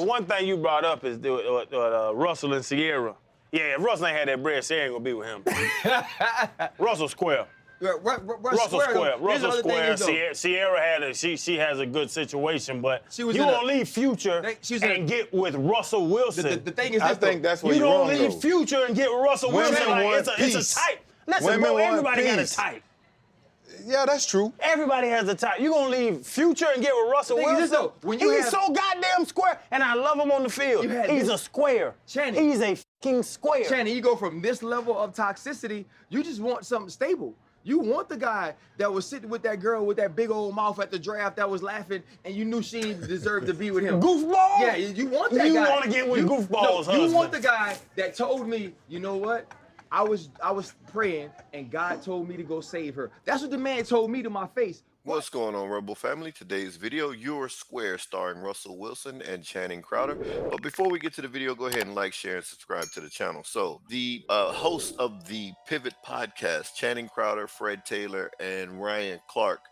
One thing you brought up is Russell and Ciara. Yeah, if Russell ain't had that bread, Ciara ain't gonna be with him. Russell square. Russell square. Russell square. Ciara had she has a good situation, but you gonna leave Future and get with Russell Wilson. The thing is, I think that's where you you're wrong. You don't leave Future and get with Russell Wilson. Like, it's a type. Listen, bro, everybody got a type. Yeah, that's true. Everybody has a type. You gonna leave Future and get with Russell Wilson? He's so goddamn square, and I love him on the field. He's a square. Channing. He's a fucking square. Channing, you go from this level of toxicity, you just want something stable. You want the guy that was sitting with that girl with that big old mouth at the draft that was laughing, and you knew she deserved to be with him. Goofball? Yeah, you want that guy. You want to get with Goofball's husband. You want the guy that told me, you know what? I was praying, and God told me to go save her. That's what the man told me to my face. What's going on, Rebel family? Today's video, You're Square, starring Russell Wilson and Channing Crowder. But before we get to the video, go ahead and like, share, and subscribe to the channel. So the hosts of the Pivot podcast, Channing Crowder, Fred Taylor, and Ryan Clark,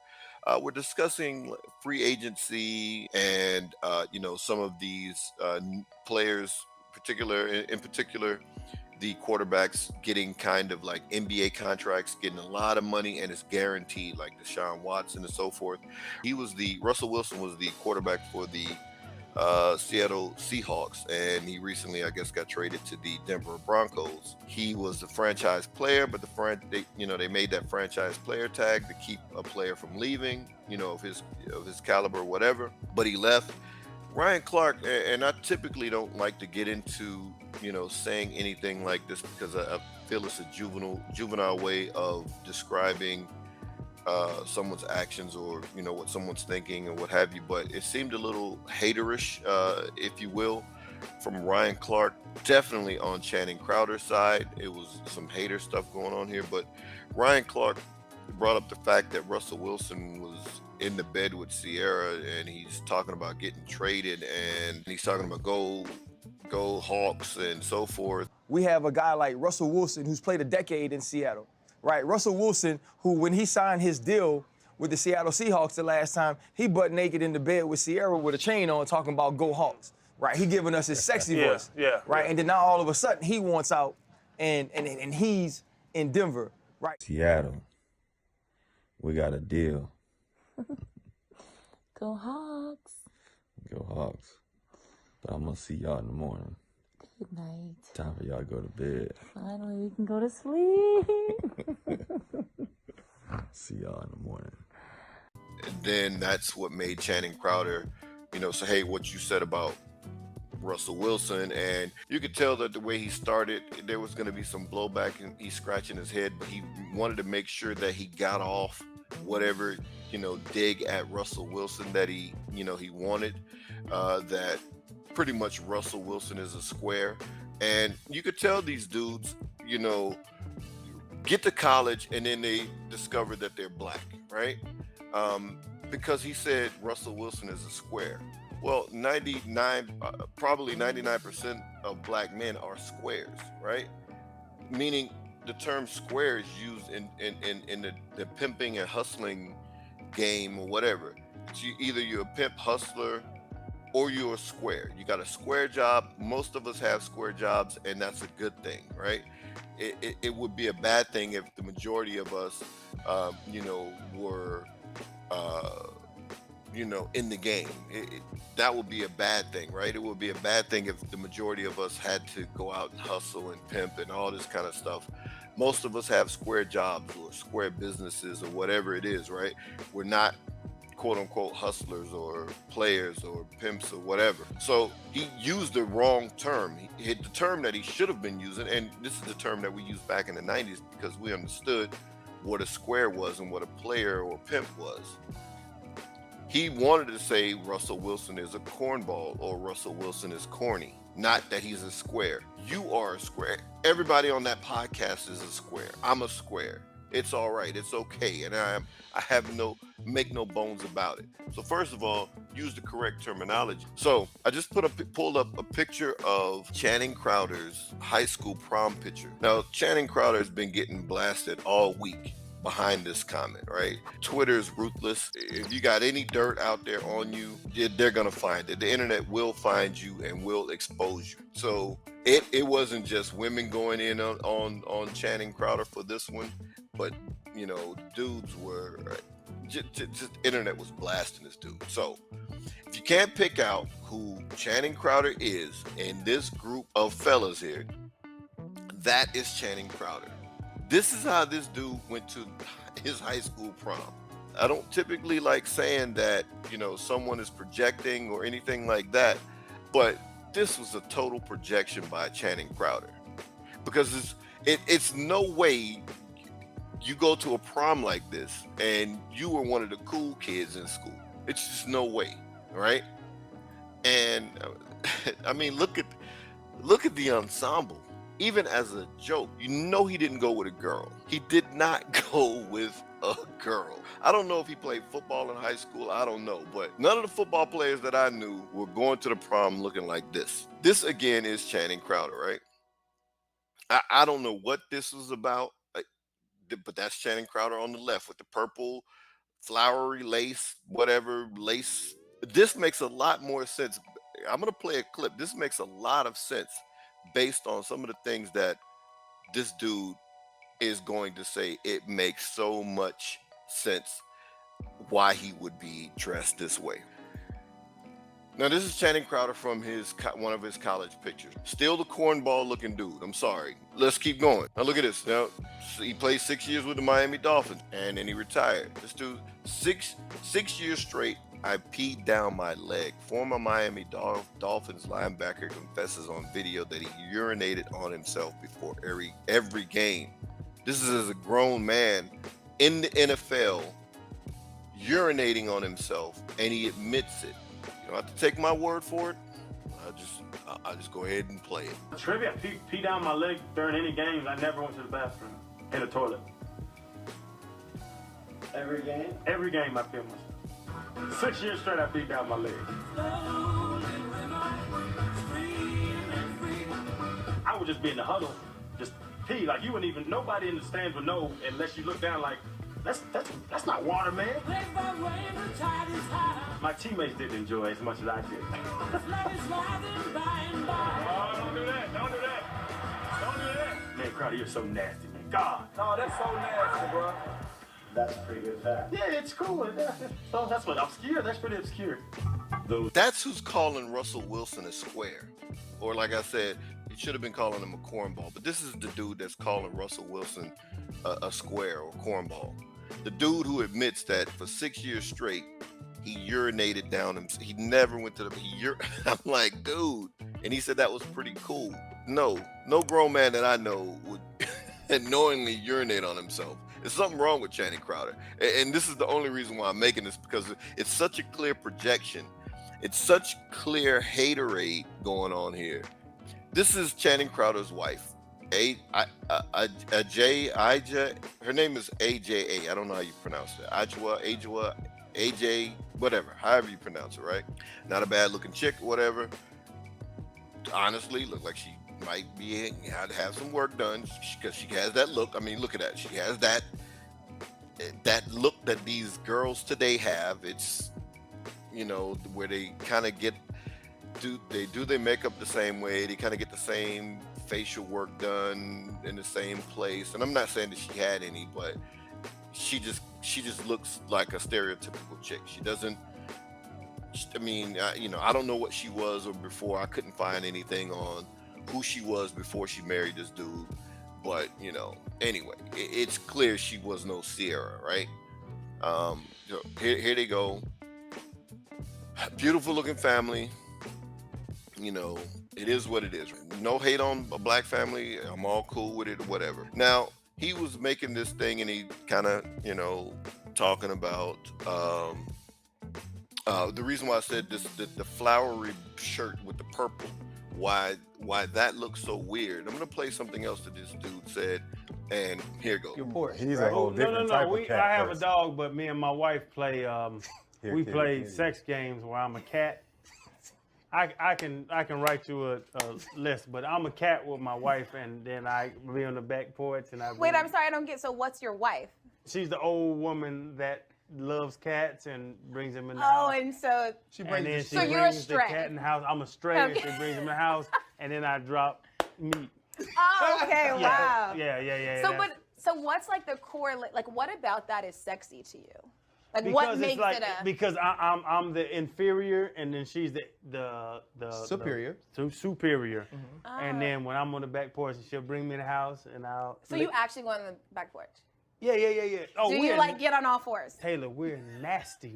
we're discussing free agency and some of these players, in particular, the quarterbacks getting kind of like NBA contracts, getting a lot of money, and it's guaranteed, like Deshaun Watson and so forth. Russell Wilson was the quarterback for the Seattle Seahawks, and he recently, I guess, got traded to the Denver Broncos. He was the franchise player, but they made that franchise player tag to keep a player from leaving, of his caliber or whatever. But he left. Ryan Clark, and I typically don't like to get into saying anything like this because I feel it's a juvenile way of describing someone's actions or what someone's thinking or what have you. But it seemed a little haterish, if you will, from Ryan Clark. Definitely on Channing Crowder's side, it was some hater stuff going on here. But Ryan Clark brought up the fact that Russell Wilson was in the bed with Ciara, and he's talking about getting traded, and he's talking about go Hawks and so forth. We have a guy like Russell Wilson who's played a decade in Seattle, right? Russell Wilson, who when he signed his deal with the Seattle Seahawks the last time, he butt naked in the bed with Ciara with a chain on talking about go Hawks, right? He giving us his sexy voice, right? And then now all of a sudden he wants out and he's in Denver, right? Seattle, we got a deal. Go Hawks. Go Hawks. But I'm gonna see y'all in the morning. Good night. Time for y'all to go to bed. Finally, we can go to sleep. See y'all in the morning. And then that's what made Channing Crowder, say, hey, what you said about Russell Wilson. And you could tell that the way he started, there was going to be some blowback, and he's scratching his head, but he wanted to make sure that he got off whatever dig at Russell Wilson that he wanted, that pretty much Russell Wilson is a square. And you could tell these dudes get to college and then they discover that they're black, right? Because he said Russell Wilson is a square. Well, probably 99% of black men are squares, right? Meaning the term square is used in the pimping and hustling game or whatever. It's either you're a pimp, hustler, or you're a square. You got a square job. Most of us have square jobs, and that's a good thing, right? It would be a bad thing if the majority of us, were, in the game. That would be a bad thing, right? It would be a bad thing if the majority of us had to go out and hustle and pimp and all this kind of stuff. Most of us have square jobs or square businesses or whatever it is, right? We're not quote unquote hustlers or players or pimps or whatever. So he used the wrong term. He hit the term that he should have been using, and this is the term that we used back in the 90s because we understood what a square was and what a player or pimp was. He wanted to say Russell Wilson is a cornball or Russell Wilson is corny, not that he's a square. You are a square. Everybody on that podcast is a square. I'm a square. It's all right. It's okay. And I make no bones about it. So first of all, use the correct terminology. So I just pulled up a picture of Channing Crowder's high school prom picture. Now, Channing Crowder has been getting blasted all week behind this comment, right? Twitter is ruthless. If you got any dirt out there on you, they're gonna find it. The internet will find you and will expose you. So it wasn't just women going in on Channing Crowder for this one, but you know, dudes were just internet was blasting this dude. So if you can't pick out who Channing Crowder is in this group of fellas here, that is Channing Crowder. This is how this dude went to his high school prom. I don't typically like saying that, you know, someone is projecting or anything like that, but this was a total projection by Channing Crowder, because it's no way you go to a prom like this and you were one of the cool kids in school. It's just no way, right? And I mean, look at the ensemble. Even as a joke, you know he didn't go with a girl. He did not go with a girl. I don't know if he played football in high school. I don't know. But none of the football players that I knew were going to the prom looking like this. This, again, is Channing Crowder, right? I don't know what this was about, but that's Channing Crowder on the left with the purple, flowery lace, whatever lace. This makes a lot more sense. I'm going to play a clip. This makes a lot of sense based on some of the things that this dude is going to say. It makes so much sense why he would be dressed this way. Now, this is Channing Crowder from one of his college pictures. Still the cornball looking dude. I'm sorry. Let's keep going. Now, look at this. Now, he played 6 years with the Miami Dolphins, and then he retired. This dude, six years straight, I peed down my leg. Former Miami Dolphins linebacker confesses on video that he urinated on himself before every game. This is as a grown man in the NFL urinating on himself, and he admits it. You don't have to take my word for it. I'll just go ahead and play it. Trivia, pee down my leg during any games. I never went to the bathroom in the toilet. Every game? Every game I peed myself. 6 years straight, I beat down my leg. I would just be in the huddle, just pee. Like, you wouldn't even, nobody in the stands would know unless you look down like, that's not water, man. My teammates didn't enjoy it as much as I did. Oh, don't do that, don't do that. Don't do that. Man, Crowder, you're so nasty, man. God. No, that's so nasty, bro. That's a pretty good fact. Yeah, it's cool. So that's what, obscure? That's pretty obscure. That's who's calling Russell Wilson a square. Or like I said, he should have been calling him a cornball. But this is the dude that's calling Russell Wilson a square or cornball. The dude who admits that for 6 years straight, he urinated down himself. He never went to the, I'm like, dude. And he said that was pretty cool. No grown man that I know would knowingly urinate on himself. There's something wrong with Channing Crowder. And this is the only reason why I'm making this, because it's such a clear projection. It's such clear haterade going on here. This is Channing Crowder's wife. Her name is AJA. I don't know how you pronounce it. Ajwa, AJ, whatever, however you pronounce it, right? Not a bad looking chick, whatever. Honestly, look like she might be had to have some work done, because she has that look. I mean, look at that. She has that look that these girls today have. It's, you know, where they kind of do their makeup the same way. They kind of get the same facial work done in the same place. And I'm not saying that she had any, but she just looks like a stereotypical chick. She doesn't. I mean, I don't know what she was or before. I couldn't find anything on who she was before she married this dude, but anyway, it's clear she was no Ciara, right? Here they go. Beautiful looking family. It is what it is. No hate on a black family. I'm all cool with it or whatever. Now, he was making this thing and he kind of, talking about the reason why I said this, the flowery shirt with the purple, why that looks so weird. I'm gonna play something else that this dude said, and here it goes. He's a whole different type of cat. I have a dog, but me and my wife play. We play sex games where I'm a cat. I can write you a list, but I'm a cat with my wife, and then I be on the back porch and I. Wait, I'm sorry, I don't get. So what's your wife? She's the old woman that loves cats and brings them in the house. Oh, and so She brings and then the she So brings you're a the stray. cat in the house. I'm a stray, and she brings him in the house, and then I drop meat. Oh, okay, wow. Yeah. So, so what's like the core? Like, what about that is sexy to you? Like, what Because makes it's like, it a? because I'm the inferior, and then she's the Superior. superior. Ah. And then when I'm on the back porch, she'll bring me in the house, and I'll. So you actually go on the back porch? Yeah. Oh, Do you like get on all fours? Taylor, we're nasty.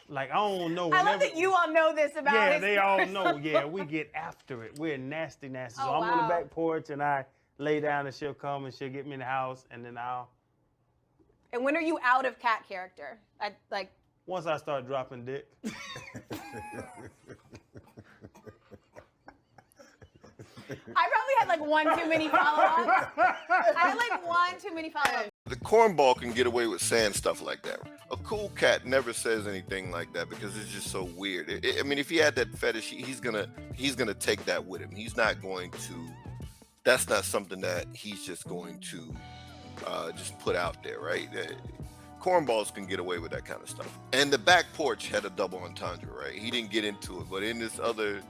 Like, I don't know. I love that you all know this about Yeah, his they all personal- know. Yeah, we get after it. We're nasty. So Oh, I'm on the wow. back porch, and I lay down, and she'll come, and she'll get me in the house, and then I'll. And when are you out of cat character? Like. Once I start dropping dick. I probably had like one too many follow-ups. I had like one too many follow-ups. The cornball can get away with saying stuff like that. A cool cat never says anything like that because it's just so weird. I mean, if he had that fetish, he's gonna take that with him. He's not going to. That's not something that he's just going to just put out there, right? Cornballs can get away with that kind of stuff. And the back porch had a double entendre, right? He didn't get into it, but in this other,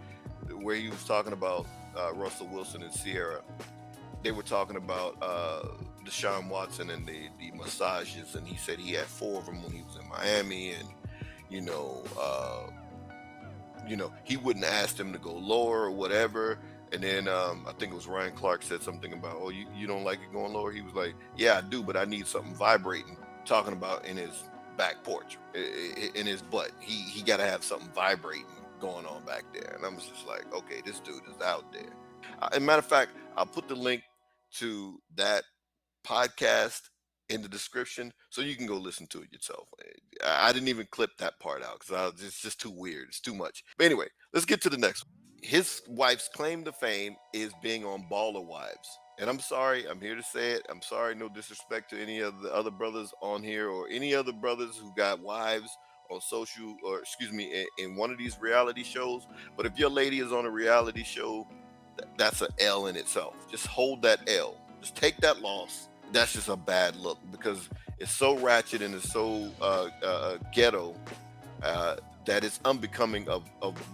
where he was talking about Russell Wilson and Ciara, they were talking about Deshaun Watson and the massages, and he said he had 4 of them when he was in Miami, and you know, he wouldn't ask them to go lower or whatever. And then I think it was Ryan Clark said something about, oh, you don't like it going lower? He was like, yeah, I do, but I need something vibrating. Talking about in his back porch, in his butt. He got to have something vibrating going on back there. And I was just like, okay, this dude is out there. As a matter of fact, I'll put the link to that podcast in the description so you can go listen to it yourself. I didn't even clip that part out because it's just too weird. It's too much. But anyway, let's get to the next one. His wife's claim to fame is being on Baller Wives. And I'm sorry, I'm here to say it. I'm sorry, no disrespect to any of the other brothers on here or any other brothers who got wives on social, or excuse me, in one of these reality shows. But if your lady is on a reality show, that's an L in itself. Just hold that L. Just take that loss. That's just a bad look because it's so ratchet and it's so ghetto that it's unbecoming of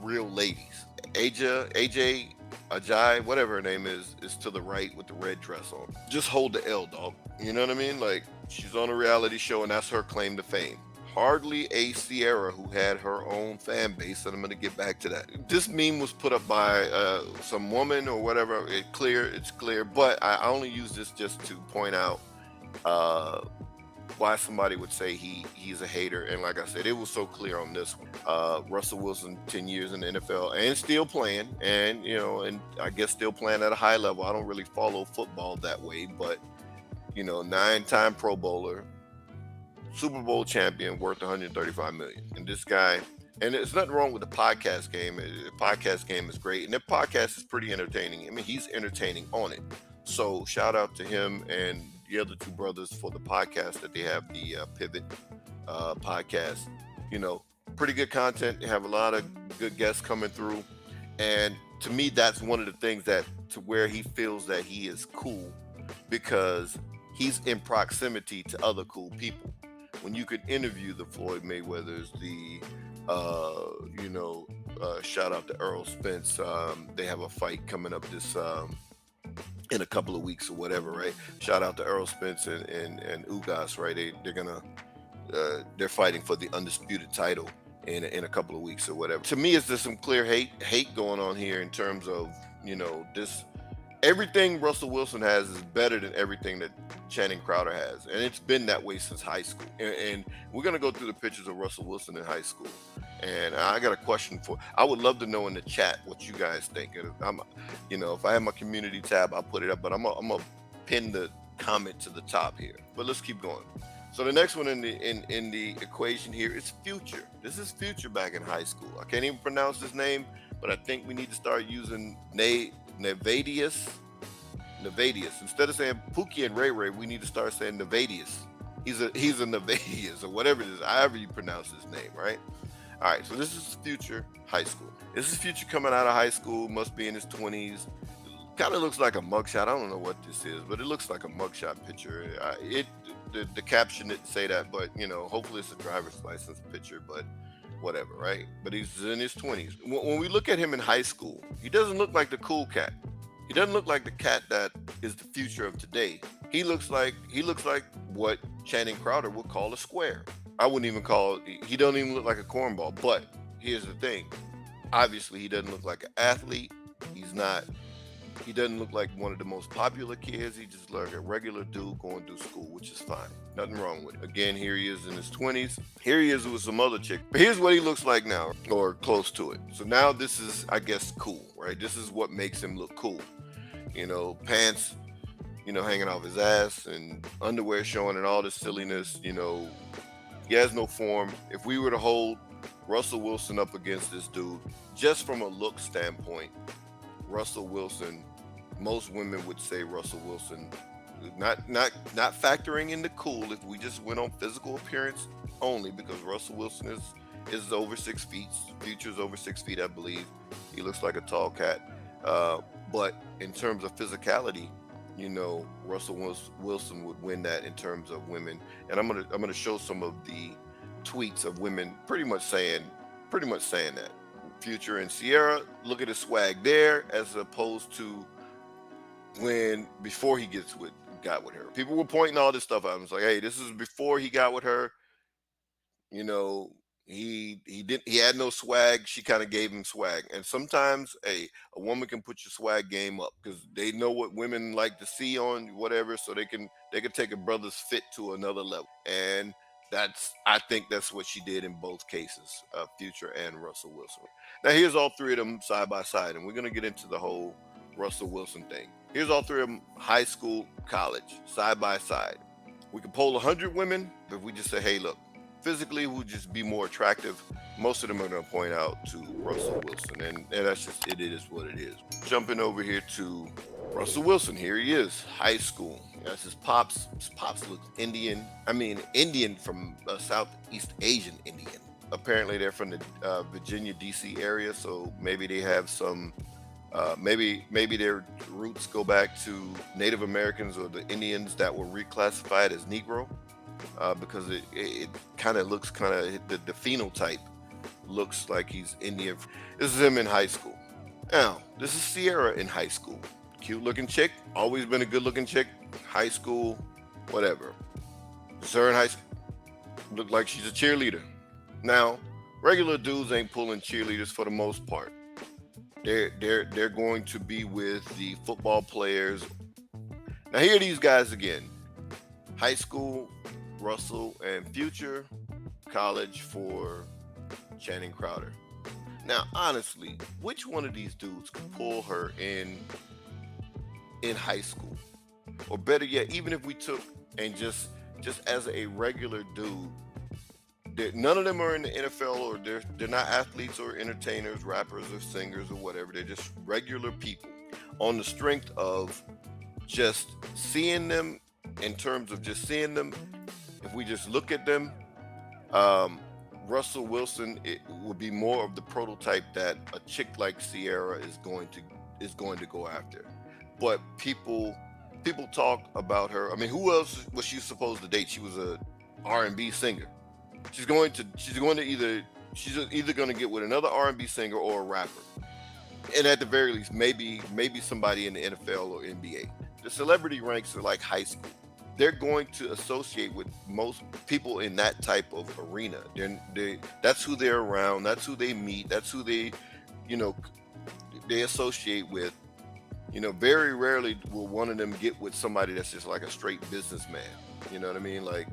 real ladies. AJ, whatever her name is to the right with the red dress on. Just hold the L, dog. You know what I mean? Like, she's on a reality show and that's her claim to fame. Hardly a Ciara who had her own fan base, and I'm gonna get back to that. This meme was put up by some woman or whatever. It's clear, but I only use this just to point out why somebody would say he's a hater. And like I said, it was so clear on this one. Russell Wilson, 10 years in the NFL and still playing, and and I guess still playing at a high level. I don't really follow football that way, but 9-time Pro Bowler, Super Bowl champion, worth $135 million. And this guy, and there's nothing wrong with the podcast game. The podcast game is great, and the podcast is pretty entertaining. I mean, he's entertaining on it. So shout out to him and the other 2 brothers for the podcast that they have, the Pivot podcast. Pretty good content. They have a lot of good guests coming through, and to me, that's one of the things that to where he feels that he is cool because he's in proximity to other cool people. When you could interview the Floyd Mayweathers, the shout out to Earl Spence. They have a fight coming up this in a couple of weeks or whatever, right? Shout out to Earl Spence and Ugas, right? They're fighting for the undisputed title in a couple of weeks or whatever. To me, it's just some clear hate going on here in terms of this. Everything Russell Wilson has is better than everything that Channing Crowder has. And it's been that way since high school. And we're going to go through the pictures of Russell Wilson in high school. And I got a question I would love to know in the chat what you guys think. If I have my community tab, I'll put it up, but I'm going to pin the comment to the top here. But let's keep going. So the next one in the equation here is Future. This is Future back in high school. I can't even pronounce his name, but I think we need to start using Nevadius. Instead of saying Pookie and Ray Ray, we need to start saying Nevadius. He's a Nevadius or whatever it is, however you pronounce his name, right? All right, so this is Future high school. This is Future coming out of high school, must be in his 20s. Kind of looks like a mugshot. I don't know what this is, but it looks like a mugshot picture. the caption didn't say that, but you know, hopefully it's a driver's license picture, but whatever, right? But he's in his 20s. When we look at him in high school, he doesn't look like the cool cat. He doesn't look like the cat that is the future of today. He looks like what Channing Crowder would call a square. I wouldn't even call it, he doesn't even look like a cornball. But here's the thing. Obviously, he doesn't look like an athlete. He doesn't look like one of the most popular kids. He just looks like a regular dude going through school, which is fine. Nothing wrong with it. Again, here he is in his 20s. Here he is with some other chick. But here's what he looks like now, or close to it. So now this is, I guess, cool, right? This is what makes him look cool. You know, pants, you know, hanging off his ass and underwear showing and all this silliness. You know, he has no form. If we were to hold Russell Wilson up against this dude, just from a look standpoint, Russell Wilson, most women would say Russell Wilson, not factoring in the cool, if we just went on physical appearance only, because Russell Wilson is over 6 feet. Future's over 6 feet, I believe. He looks like a tall cat. But in terms of physicality, you know, Russell Wilson would win that in terms of women. And I'm gonna show some of the tweets of women pretty much saying that. Future and Ciara, look at his swag there, as opposed to before he got with her. People were pointing all this stuff out. I was like, hey, this is before he got with her. You know, he had no swag. She kind of gave him swag. And sometimes, a woman can put your swag game up because they know what women like to see on whatever, so they can take a brother's fit to another level. And I think that's what she did in both cases, Future and Russell Wilson. Now here's all three of them side by side, and we're gonna get into the whole Russell Wilson thing. Here's all three of them, high school, college, side by side. We can poll 100 women, but if we just say, hey, look, physically who would just be more attractive, most of them are gonna point out to Russell Wilson, and that's just, it is what it is. Jumping over here to Russell Wilson, here he is, high school. That's his pops. His pops looks Indian. I mean, Indian from Southeast Asian Indian. Apparently they're from the Virginia, DC area, so maybe they have some, maybe their roots go back to Native Americans or the Indians that were reclassified as Negro, because it kind of looks the phenotype looks like he's Indian. This is him in high school. Now, this is Ciara in high school. Cute looking chick, always been a good looking chick, high school, whatever. It's her in high school. Look like she's a cheerleader. Now, regular dudes ain't pulling cheerleaders for the most part. They're going to be with the football players. Now here are these guys again. High school, Russell and Future. College for Channing Crowder. Now, honestly, which one of these dudes could pull her in high school? Or better yet, even if we took and just as a regular dude, none of them are in the NFL, or they're not athletes or entertainers, rappers or singers or whatever. They're just regular people. On the strength of just seeing them, in terms of just seeing them, if we just look at them, Russell Wilson, it would be more of the prototype that a chick like Ciara is going to go after. But people talk about her. I mean, who else was she supposed to date? She was a R&B singer. She's either going to get with another R&B singer or a rapper, and at the very least, maybe somebody in the NFL or NBA. The celebrity ranks are like high school. They're going to associate with most people in that type of arena. That's who they're around. That's who they meet. That's who they associate with. You know, very rarely will one of them get with somebody that's just like a straight businessman. You know what I mean? Like,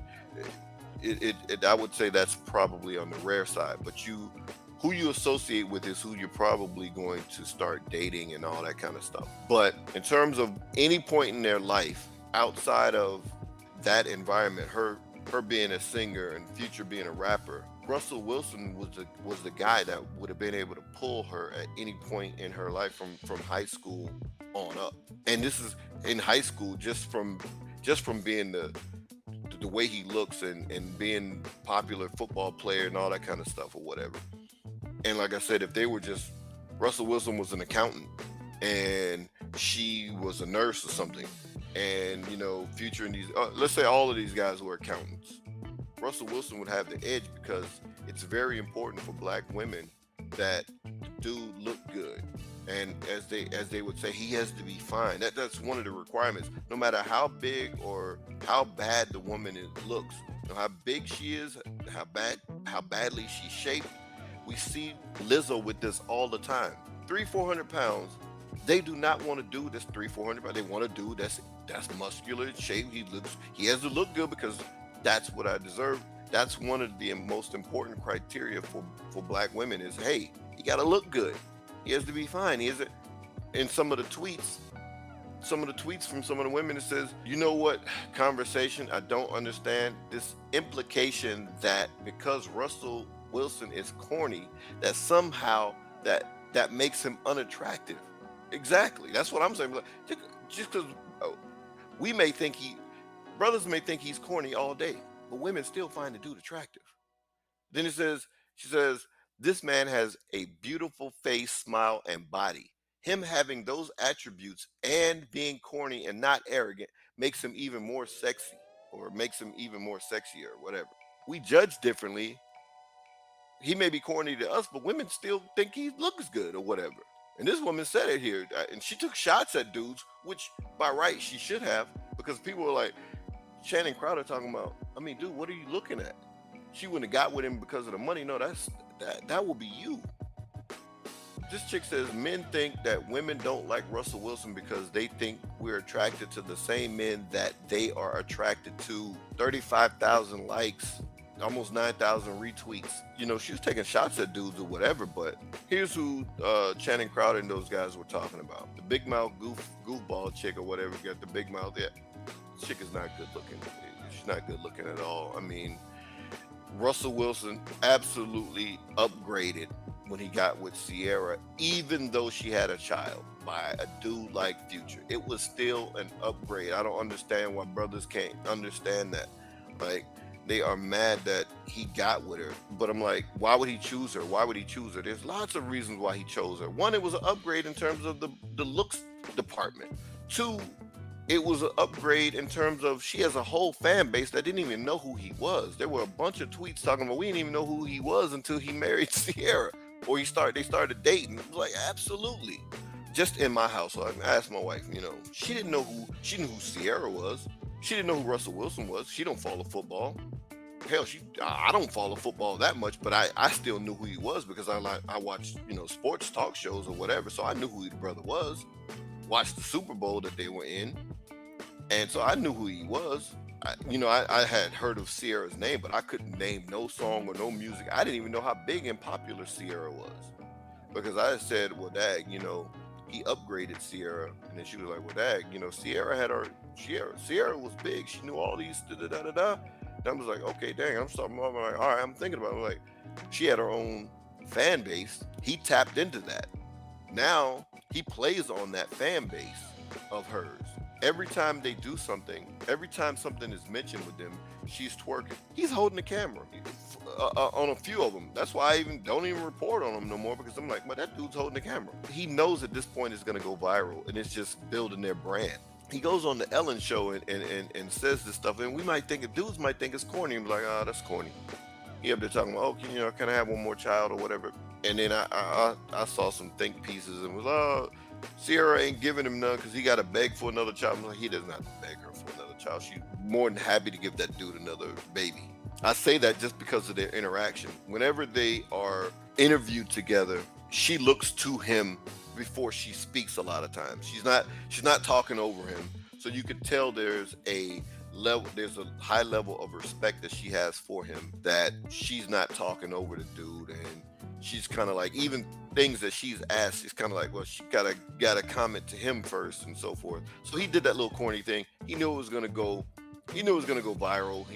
I would say that's probably on the rare side. But who you associate with is who you're probably going to start dating and all that kind of stuff. But in terms of any point in their life outside of that environment, her being a singer and Future being a rapper, Russell Wilson was the guy that would have been able to pull her at any point in her life from high school on up. And this is in high school, just from being the way he looks and being popular football player and all that kind of stuff or whatever. And like I said, if they were just, Russell Wilson was an accountant and she was a nurse or something, and you know, Future and these, let's say all of these guys were accountants. Russell Wilson would have the edge because it's very important for black women that dude look good, and as they would say, he has to be fine. That's one of the requirements. No matter how big or how bad the woman looks, you know, how big she is, how badly she's shaped. We see Lizzo with this all the time. 300-400 pounds. They do not want to do this 300-400 pounds. They want to do that's muscular shape. He has to look good because that's what I deserve. That's one of the most important criteria for black women is, hey, he got to look good. He has to be fine. He has in some of the tweets from some of the women, it says, you know what conversation I don't understand, this implication that because Russell Wilson is corny, that somehow that makes him unattractive. Exactly. That's what I'm saying. Just because brothers may think he's corny all day, but women still find the dude attractive. Then she says, this man has a beautiful face, smile, and body. Him having those attributes and being corny and not arrogant makes him even more sexy, or makes him even more sexy, or whatever. We judge differently. He may be corny to us, but women still think he looks good or whatever. And this woman said it here, and she took shots at dudes, which by right she should have, because people were like, Channing Crowder talking about, I mean, dude, what are you looking at? She wouldn't have got with him because of the money. No, that will be you. This chick says men think that women don't like Russell Wilson because they think we're attracted to the same men that they are attracted to. 35,000 likes, almost 9,000 retweets. You know, she was taking shots at dudes or whatever, but here's who Channing Crowder and those guys were talking about. The big mouth goofball chick or whatever, got the big mouth. Yeah, this chick is not good looking. She's not good looking at all. I mean, Russell Wilson absolutely upgraded when he got with Ciara, even though she had a child by a dude like Future. It was still an upgrade. I don't understand why brothers can't understand that. Like, they are mad that he got with her, but I'm like, why would he choose her? Why would he choose her? There's lots of reasons why he chose her. One, it was an upgrade in terms of the looks department. Two, it was an upgrade in terms of she has a whole fan base that didn't even know who he was. There were a bunch of tweets talking about we didn't even know who he was until he married Ciara, or they started dating. It was like, absolutely. Just in my household, I asked my wife, you know, she didn't know who Ciara was. She didn't know who Russell Wilson was. She don't follow football. Hell, I don't follow football that much, but I still knew who he was because I watched, you know, sports talk shows or whatever. So I knew who the brother was. Watched the Super Bowl that they were in, and so I knew who he was. I had heard of Ciara's name, but I couldn't name no song or no music. I didn't even know how big and popular Ciara was, because I said, well, Dag, you know, he upgraded Ciara, and then she was like, well, Dag, you know, Ciara was big. She knew all these da-da-da-da-da. And I was like, okay, dang, I'm like, all right, I'm thinking about it. Like, she had her own fan base. He tapped into that. Now he plays on that fan base of hers. Every time they do something, every time something is mentioned with them, she's twerking. He's holding the camera on a few of them. That's why I don't even report on them no more, because I'm like, well, that dude's holding the camera. He knows at this point it's gonna go viral, and it's just building their brand. He goes on the Ellen show and says this stuff, and dudes might think it's corny and be like, oh, that's corny. He up there talking about, oh, can I have one more child or whatever? And then I saw some think pieces and was, oh, Ciara ain't giving him none because he got to beg for another child. I'm like, he doesn't have to beg her for another child. She's more than happy to give that dude another baby. I say that just because of their interaction. Whenever they are interviewed together, she looks to him before she speaks a lot of times. She's not talking over him. So you could tell there's a high level of respect that she has for him, that she's not talking over the dude, and she's kind of like, even things that she's asked, she's kind of like, well, she gotta comment to him first and so forth. So he did that little corny thing. He knew it was gonna go viral.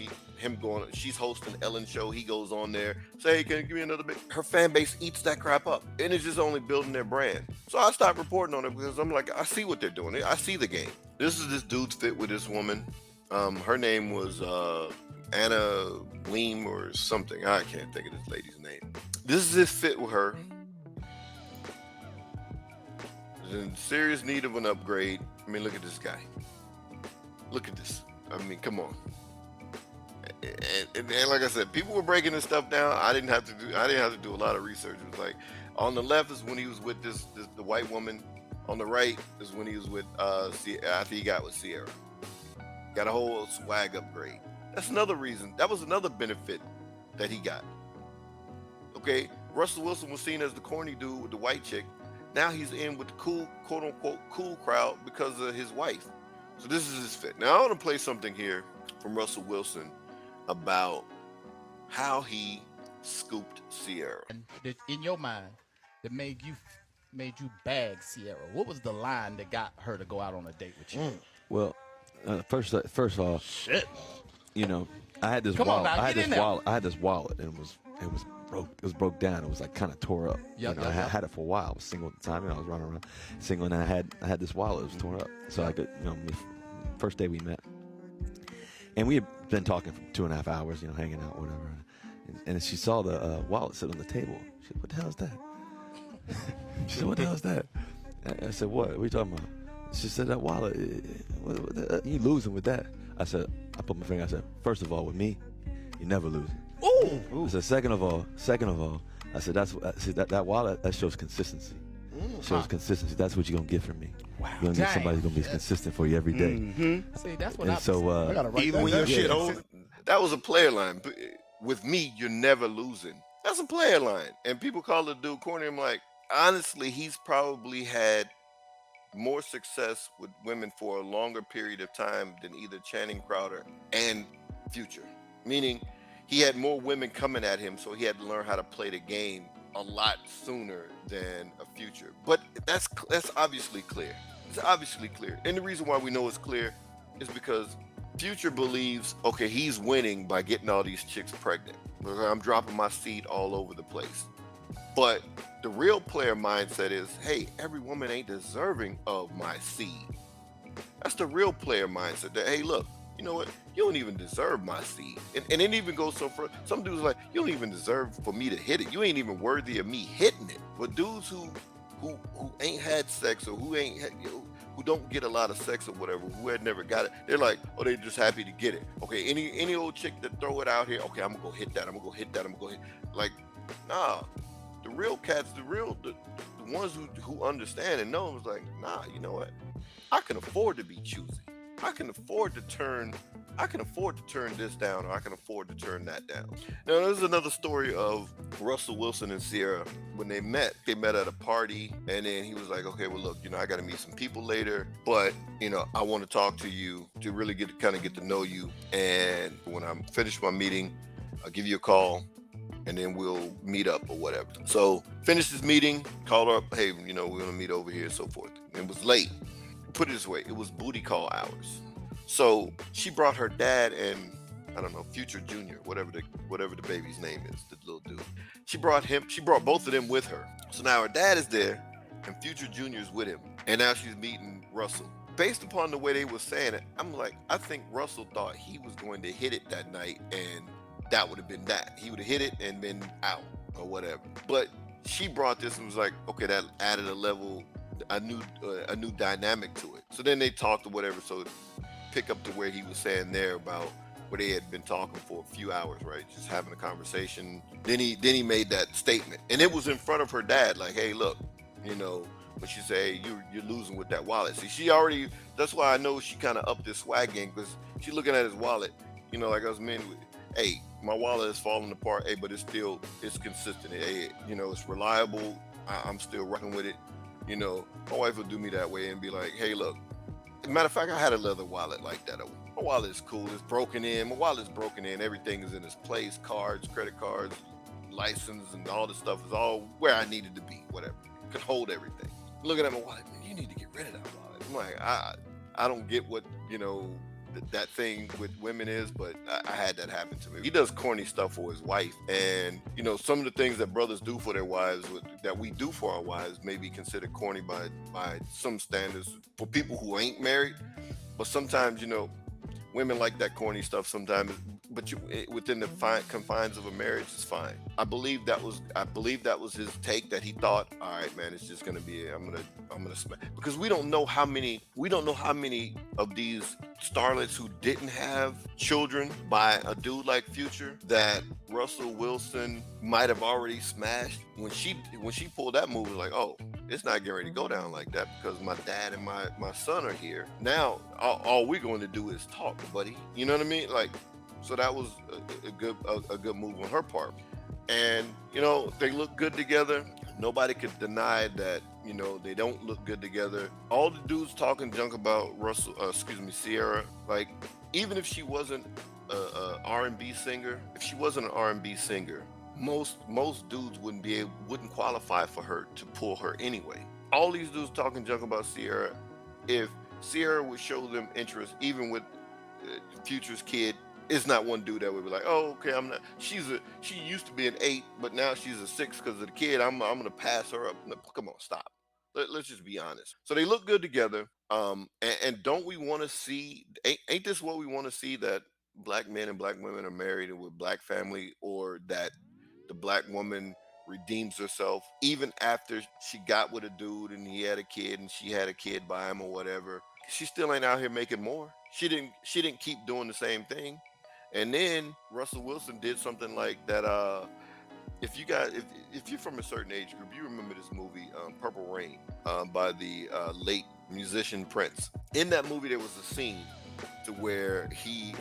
She's hosting Ellen show. He goes on there, say, hey, can you give me another bit? Her fan base eats that crap up, and it's just only building their brand. So I stopped reporting on it because I'm like, I see what they're doing. I see the game. This is this dude's fit with this woman. Her name was Anna Weem or something. I can't think of this lady's name. This is his fit with her. He's in serious need of an upgrade. I mean, look at this guy. Look at this. I mean, come on. And like I said, people were breaking this stuff down. I didn't have to do a lot of research. It was like on the left is when he was with the white woman. On the right is when he was with after he got with Ciara. Got a whole swag upgrade. That's another reason. That was another benefit that he got. Okay, Russell Wilson was seen as the corny dude with the white chick. Now he's in with the cool, quote unquote, cool crowd because of his wife. So this is his fit. Now I want to play something here from Russell Wilson about how he scooped Ciara. And in your mind, that made you bag Ciara. What was the line that got her to go out on a date with you? Well, first of all, shit. You know, I had this wallet. I had this wallet, and it was broke. It was broke down. It was like kind of tore up. Yep, I had it for a while. I was single at the time. I was running around single, and I had this wallet. It was torn up. So I could, first day we met, and we had been talking for 2.5 hours, hanging out, whatever. And she saw the wallet sit on the table. She said, "What the hell is that?" She said, "What the hell is that?" I said, "What are you talking about?" She said, "That wallet. You losing with that?" I said, I put my finger. I said, "First of all, with me, you never lose." Ooh. I said, second of all, I said, that wallet, that shows consistency. Shows consistency. That's what you're gonna get from me. Wow. You're gonna get somebody who's gonna be consistent for you every day. Mm-hmm. See, that's what I gotta write even when your shit old. That was a player line. With me, you're never losing. That's a player line. And people call the dude corny. I'm like, honestly, he's probably had more success with women for a longer period of time than either Channing Crowder and Future. Meaning, he had more women coming at him, so he had to learn how to play the game a lot sooner than a Future. But that's obviously clear. It's obviously clear. And the reason why we know it's clear is because Future believes, okay, he's winning by getting all these chicks pregnant. I'm dropping my seed all over the place. But the real player mindset is, hey, every woman ain't deserving of my seed. That's the real player mindset. That, hey, look, you know what? You don't even deserve my seed. And it even goes so far. Some dudes like, you don't even deserve for me to hit it. You ain't even worthy of me hitting it. But dudes who ain't had sex or who don't get a lot of sex or whatever, who had never got it, they're like, oh, they just happy to get it. Okay, any old chick that throw it out here, okay, I'm gonna go hit that. I'm gonna go hit that. I'm gonna go hit. Like, nah. The real cats, the ones who understand and know is like, nah, you know what? I can afford to be choosy. I can afford to turn this down, or I can afford to turn that down. Now, there's another story of Russell Wilson and Ciara. When they met at a party, and then he was like, okay, well, look, I got to meet some people later, but, I want to talk to you to really get to know you. And when I'm finished my meeting, I'll give you a call, and then we'll meet up or whatever. So finished this meeting, called her up, hey, we're gonna meet over here and so forth. It was late. Put it this way, it was booty call hours. So she brought her dad and, I don't know, Future Junior, whatever the baby's name is, the little dude. She brought both of them with her. So now her dad is there and Future Junior's with him. And now she's meeting Russell. Based upon the way they were saying it, I'm like, I think Russell thought he was going to hit it that night, and that would have been that. He would have hit it and been out or whatever. But she brought this and was like, okay, that added a new dynamic to it. So then they talked or whatever. So pick up to where he was saying there about where they had been talking for a few hours, right? Just having a conversation. Then he made that statement, and it was in front of her dad, like, hey, look, when she say, hey, you're losing with that wallet. See, she already. That's why I know she kind of upped this swag game, because she's looking at his wallet. Like us men, hey, my wallet is falling apart, hey, but it's consistent. Hey, it's reliable. I'm still rocking with it. My wife will do me that way and be like, hey, look. Matter of fact, I had a leather wallet like that. My wallet is cool. It's broken in. My wallet's broken in. Everything is in its place. Cards, credit cards, license, and all this stuff is all where I needed to be. Whatever. Could hold everything. Looking at my wallet, man, you need to get rid of that wallet. I'm like, I don't get what, that thing with women is, but I had that happen to me. He does corny stuff for his wife, and some of the things that brothers do for their wives, that we do for our wives, may be considered corny by some standards for people who ain't married. But sometimes women like that corny stuff sometimes, but within the confines of a marriage is fine. I believe that was his take, that he thought, all right, man, it's just gonna be, I'm gonna smash, because we don't know how many of these starlets who didn't have children by a dude like Future that Russell Wilson might have already smashed. When she pulled that move, it was like, oh, it's not getting ready to go down like that because my dad and my son are here. Now all we're going to do is talk, buddy. You know what I mean? Like, so that was a good move on her part. And you know, they look good together. Nobody could deny that. You know, they don't look good together. All the dudes talking junk about Ciara, like, even if she wasn't a R&B singer, most dudes wouldn't qualify for her to pull her anyway. All these dudes talking junk about Ciara. If Ciara would show them interest, even with Future's kid, it's not one dude that would be like, oh, okay, I'm not. She used to be an 8, but now she's a 6 because of the kid. I'm gonna pass her up. No, come on, stop. Let's just be honest. So they look good together. And don't we want to see? Ain't this what we want to see? That black men and black women are married and with black family, or that the black woman redeems herself even after she got with a dude and he had a kid and she had a kid by him or whatever. She still ain't out here making more. She didn't keep doing the same thing. And then Russell Wilson did something like that. If you're from a certain age group, you remember this movie, Purple Rain, by the late musician Prince. In that movie, there was a scene to where he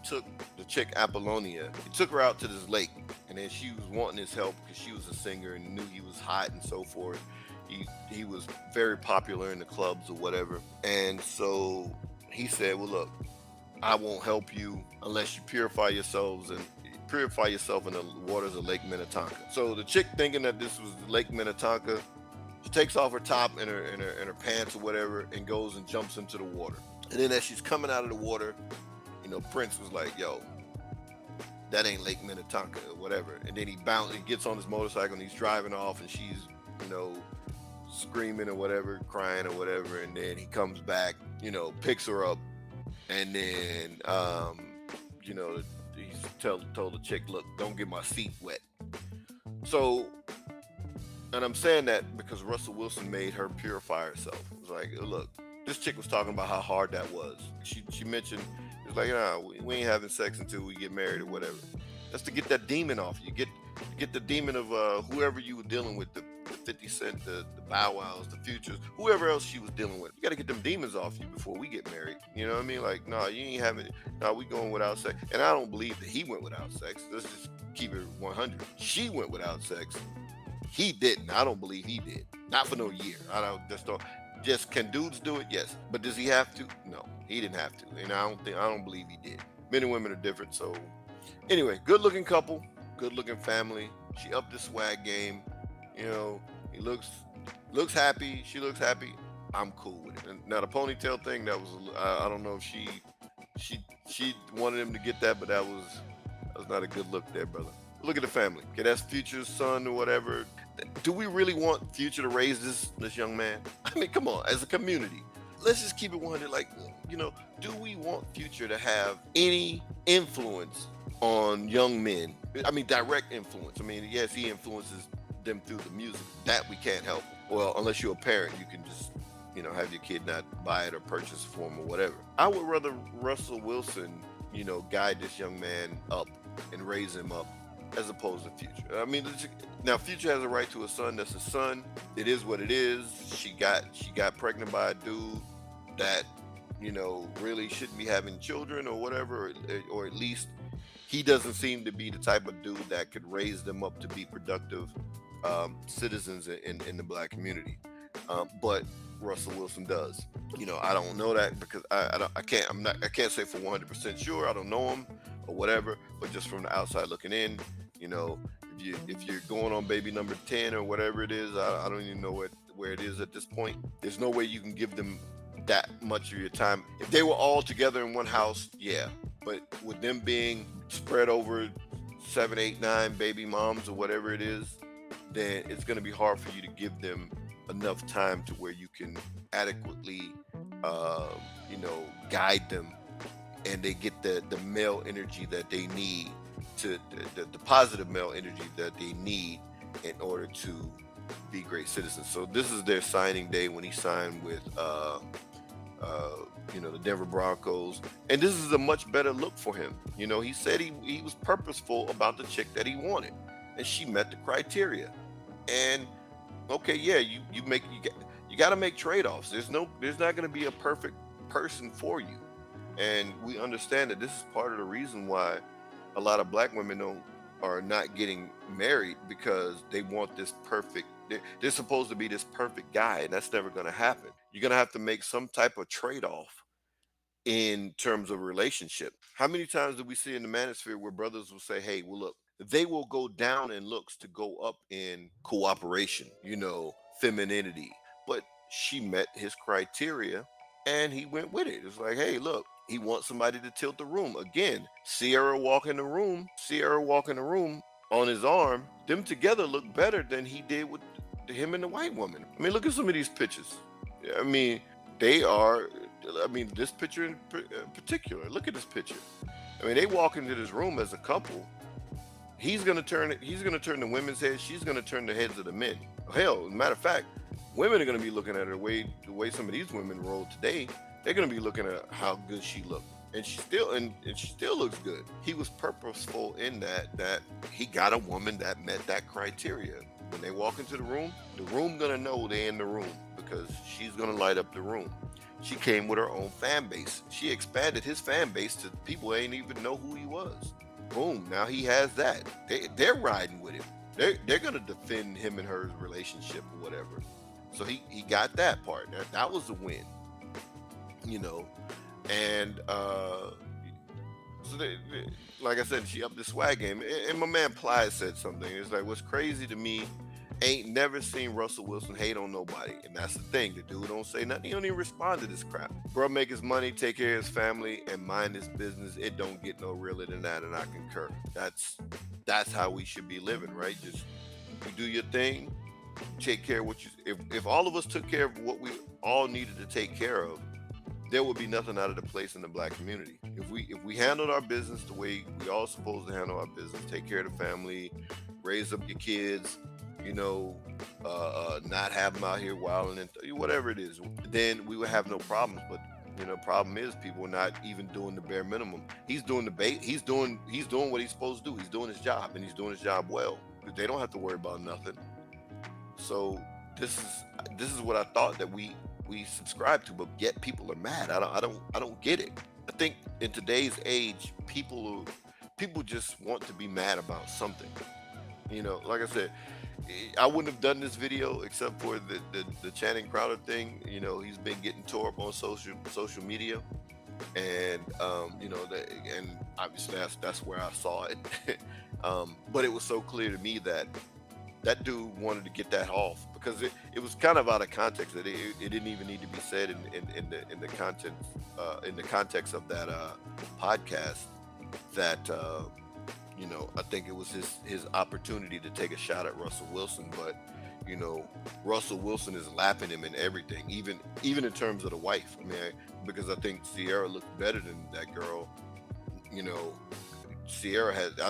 took the chick Apollonia. He took her out to this lake, and then she was wanting his help because she was a singer and knew he was hot and so forth. He was very popular in the clubs or whatever, and so he said, "Well, look, I won't help you unless you purify yourself in the waters of Lake Minnetonka." So the chick, thinking that this was Lake Minnetonka, she takes off her top and her pants or whatever and goes and jumps into the water. And then as she's coming out of the water, you know, Prince was like, "Yo, that ain't Lake Minnetonka," or whatever. And then he gets on his motorcycle and he's driving off, and she's, you know, screaming or whatever, crying or whatever. And then he comes back, you know, picks her up, and then you know, he told the chick, "Look, don't get my feet wet." So, and I'm saying that because Russell Wilson made her purify herself. It was like, look, this chick was talking about how hard that was. She mentioned, it was like, "Nah, we ain't having sex until we get married or whatever." That's to get that demon off you. Get the demon of whoever you were dealing with, the 50 Cent, the Bow Wows, the Futures, whoever else she was dealing with. You got to get them demons off you before we get married. You know what I mean? Like, no, you ain't having it. No, we going without sex. And I don't believe that he went without sex. Let's just keep it 100. She went without sex. He didn't. I don't believe he did. Not for no year. Just can dudes do it? Yes. But does he have to? No, he didn't have to. And I don't believe he did. Men and women are different. So anyway, good looking couple, good looking family. She upped the swag game. You know, he looks happy. She looks happy. I'm cool with it. And now the ponytail thing, that was, I don't know if she wanted him to get that, but that was not a good look there, brother. Look at the family. Okay, that's Future's son or whatever. Do we really want Future to raise this young man? I mean, come on, as a community, let's just keep it 100. Like, you know, do we want Future to have any influence on young men? I mean, direct influence. I mean, yes, he influences them through the music. That we can't help. Well, unless you're a parent, you can just, you know, have your kid not buy it or purchase it for him or whatever. I would rather Russell Wilson, you know, guide this young man up and raise him up, as opposed to Future. I mean, now Future has a right to a son. That's his son. It is what it is. She got pregnant by a dude that, you know, really shouldn't be having children or whatever, or at least he doesn't seem to be the type of dude that could raise them up to be productive citizens in the black community. But Russell Wilson does. You know, I don't know that because I can't say for 100% sure. I don't know him or whatever, but just from the outside looking in, you know, if you're going on baby number 10 or whatever it is, I don't even know where it is at this point. There's no way you can give them that much of your time. If they were all together in one house, yeah, but with them being spread over 7, 8, 9 baby moms or whatever it is, then it's going to be hard for you to give them enough time to where you can adequately, you know, guide them and they get the male energy that they need to the positive male energy that they need in order to be great citizens. So this is their signing day when he signed with the Denver Broncos, and this is a much better look for him. He said he was purposeful about the chick that he wanted, and she met the criteria. And okay, yeah, you got to make trade-offs. There's not going to be a perfect person for you, and we understand that this is part of the reason why a lot of black women are not getting married, because they want this perfect. They're supposed to be this perfect guy, and that's never going to happen. You're going to have to make some type of trade-off in terms of relationship. How many times do we see in the manosphere where brothers will say, hey, well, look, they will go down in looks to go up in cooperation, femininity. But she met his criteria and he went with it. It's like, hey, look, he wants somebody to tilt the room. Again, Ciara walk in the room on his arm. Them together look better than he did with him and the white woman. I mean, look at some of these pictures. I mean, this picture in particular, look at this picture. I mean, they walk into this room as a couple. He's gonna turn the women's heads. She's gonna turn the heads of the men. Hell, as a matter of fact, women are gonna be looking at her the way some of these women roll today. They're gonna be looking at how good she looked, and she still looks good. He was purposeful in that he got a woman that met that criteria. When they walk into the room gonna know they're in the room, because she's gonna light up the room. She came with her own fan base. She expanded his fan base to people who ain't even know who he was. Boom, now he has that. They're riding with him. They're gonna defend him and her relationship or whatever. So he got that part. That was a win. And so like I said, she upped the swag game. And my man Ply said something. It's like, what's crazy to me, ain't never seen Russell Wilson hate on nobody. And that's the thing. The dude don't say nothing. He don't even respond to this crap. Bro make his money, take care of his family, and mind his business. It don't get no realer than that, and I concur. That's how we should be living, right? Just you do your thing, take care of what you. If all of us took care of what we all needed to take care of, there would be nothing out of the place in the black community. If we handled our business the way we all supposed to handle our business, take care of the family, raise up your kids, not have them out here wilding and whatever it is, then we would have no problems. But problem is people are not even doing the bare minimum. He's doing he's doing what he's supposed to do. He's doing his job, and he's doing his job well. They don't have to worry about nothing. So this is what I thought that we subscribe to, but yet people are mad. I don't get it. I think in today's age, people just want to be mad about something. Like I said, I wouldn't have done this video except for the Channing Crowder thing. He's been getting tore up on social media, and and obviously that's where I saw it. But it was so clear to me that dude wanted to get that off, because it was kind of out of context. That it didn't even need to be said in the context of that podcast. That I think it was his opportunity to take a shot at Russell Wilson, but Russell Wilson is lapping him in everything, even in terms of the wife. I mean, because I think Ciara looked better than that girl. I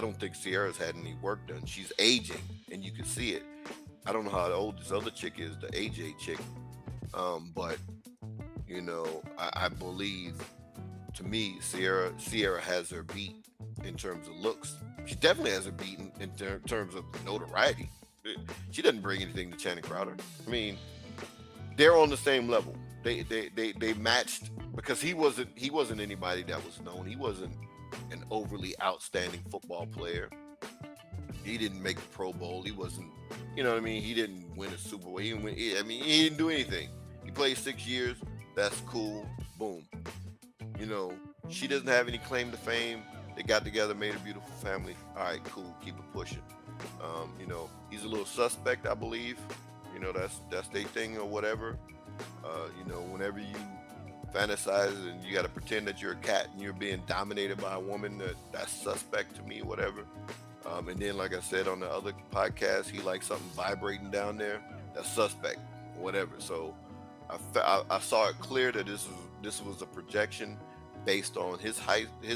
don't think Ciara's had any work done. She's aging, and you can see it. I don't know how old this other chick is, the AJ chick, but I believe, to me, Ciara has her beat in terms of looks. She definitely has her beat in terms of notoriety. She doesn't bring anything to Channing Crowder. I mean, they're on the same level. They matched, because he wasn't anybody that was known. He wasn't an overly outstanding football player. He didn't make the Pro Bowl. He wasn't, he didn't win a Super Bowl. He didn't do anything. He played 6 years. That's cool. Boom. She doesn't have any claim to fame. They got together, made a beautiful family. All right, cool. Keep it pushing. He's a little suspect, I believe. That's their thing or whatever. Whenever you fantasize and you got to pretend that you're a cat and you're being dominated by a woman, that's suspect to me, whatever. And then, like I said on the other podcast, he likes something vibrating down there. That's suspect, whatever. So I saw it clear that this was a projection. based on his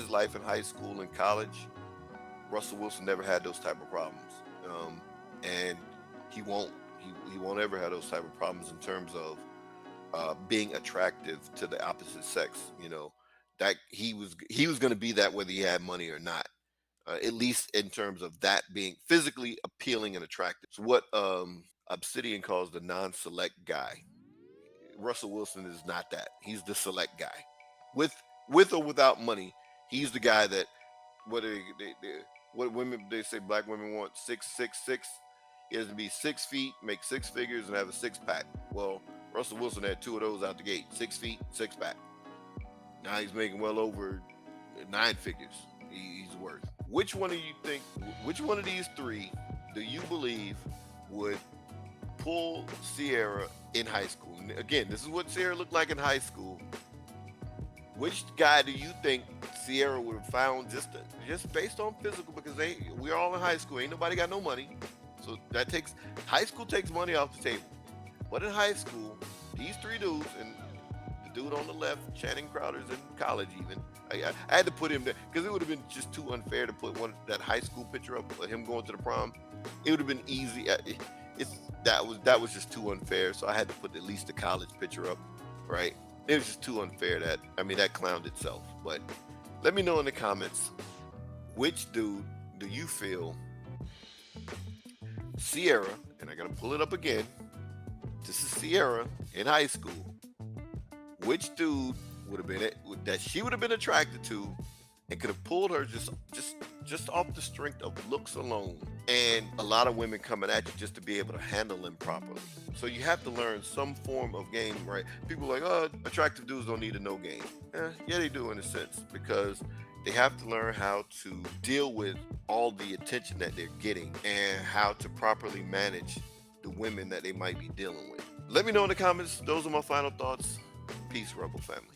life in high school and college, Russell Wilson never had those type of problems, and he won't ever have those type of problems in terms of being attractive to the opposite sex. You know, that he was going to be that whether he had money or not. At least in terms of that being physically appealing and attractive. It's what Obsidian calls the non-select guy. Russell Wilson is not that. He's the select guy. With or without money, he's the guy that what women they say black women want 6'6". He has to be 6 feet, make 6 figures, and have a 6-pack. Well, Russell Wilson had 2 of those out the gate: 6 feet, 6-pack. Now he's making well over 9 figures. He's worth. Which one of these 3 do you believe would pull Ciara in high school? Again, this is what Ciara looked like in high school. Which guy do you think Ciara would have found just based on physical? Because we're all in high school. Ain't nobody got no money. So high school takes money off the table. But in high school, these 3 dudes, and the dude on the left, Channing Crowder's in college even. I had to put him there because it would have been just too unfair to put that high school picture up of him going to the prom. It would have been easy. That was just too unfair. So I had to put at least the college picture up, right? It was just too unfair. That clowned itself. But let me know in the comments, which dude do you feel Ciara, and I gotta pull it up again. This is Ciara in high school. Which dude would have been it that she would have been attracted to and could have pulled her just off the strength of looks alone, and a lot of women coming at you just to be able to handle them properly. So you have to learn some form of game, right? People are like, oh, attractive dudes don't need to know game. Yeah, they do in a sense, because they have to learn how to deal with all the attention that they're getting and how to properly manage the women that they might be dealing with. Let me know in the comments. Those are my final thoughts. Peace, Rebel family.